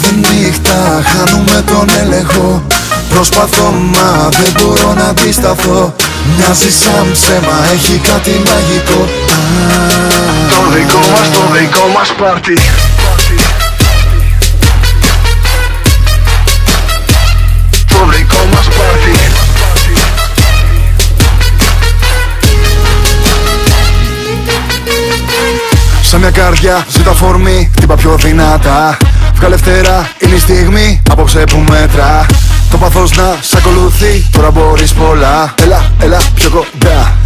Κάθε νύχτα χάνουμε τον έλεγχο. Προσπαθώ μα δεν μπορώ να αντισταθώ. Μοιάζει σαν ψέμα, έχει κάτι μαγικό. Το δικό μας πάρτι. Το δικό μας πάρτι. Σαν μια καρδιά ζητά φορμή, χτύπα πιο δυνατά. Βγάλε φτερά, είναι η στιγμή, απόψε που μέτρα. Το πάθος να σ' ακολουθεί, τώρα μπορείς πολλά. Έλα πιο κοντά,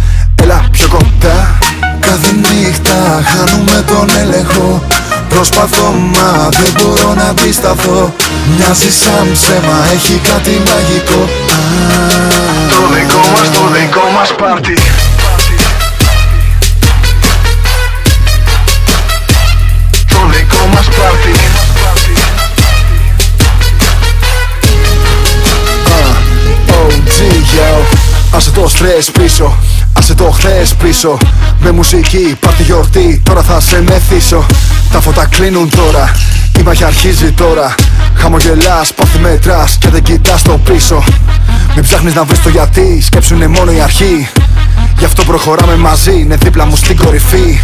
έλα πιο κοντά. Κάθε νύχτα χάνουμε τον έλεγχο. Προσπαθώ μα δεν μπορώ να αντισταθώ. Μοιάζει σαν ψέμα, έχει κάτι μαγικό. Το δικό μας πάρτι. Το δικό μας πάρτι. Άσε το στρες πίσω, άσε το χθες πίσω. Με μουσική, πάρτι γιορτή, τώρα θα σε μεθύσω. Τα φώτα κλείνουν τώρα, η μάχη αρχίζει τώρα. Χαμογελάς, πάθη μετράς και δεν κοιτάς το πίσω. Μην ψάχνεις να βρεις το γιατί, σκέψου είναι μόνο η αρχή. Γι' αυτό προχωράμε μαζί, είναι δίπλα μου στην κορυφή.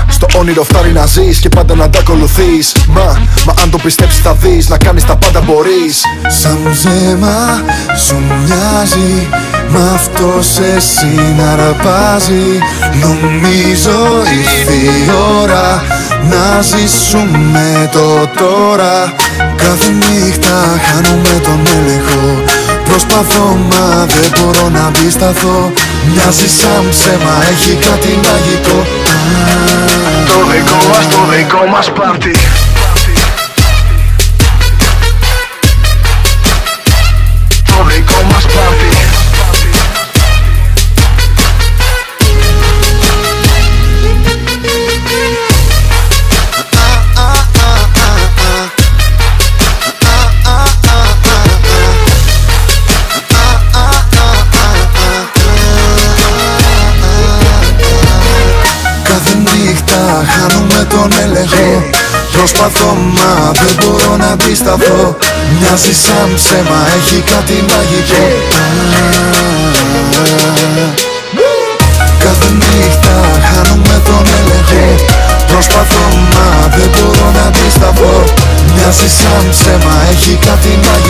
Στο όνειρο φτάνει να ζεις και πάντα να τα ακολουθείς. Μα αν το πιστέψεις θα δεις, να κάνεις τα πάντα μπορείς. Σαν ψέμα σου μοιάζει, μ' αυτός εσύ να αρπάζει. Νομίζω ήρθε η ώρα να ζήσουμε το τώρα. Κάθε νύχτα χάνουμε τον έλεγχο. Προσπαθώ μα δεν μπορώ να αντισταθώ. Μοιάζει σαν ψέμα, έχει κάτι μαγικό. Το δικό μας πάρτι. Το δικό μας πάρτι. Χάνουμε τον έλεγχο. Προσπαθώ μα δεν μπορώ να αντισταθώ. Μοιάζει σαν ψέμα, έχει κάτι μαγικό. Κάθε νύχτα χάνουμε τον έλεγχο. Προσπαθώ μα δεν μπορώ να αντισταθώ. Μοιάζει σαν ψέμα, έχει κάτι μαγικό.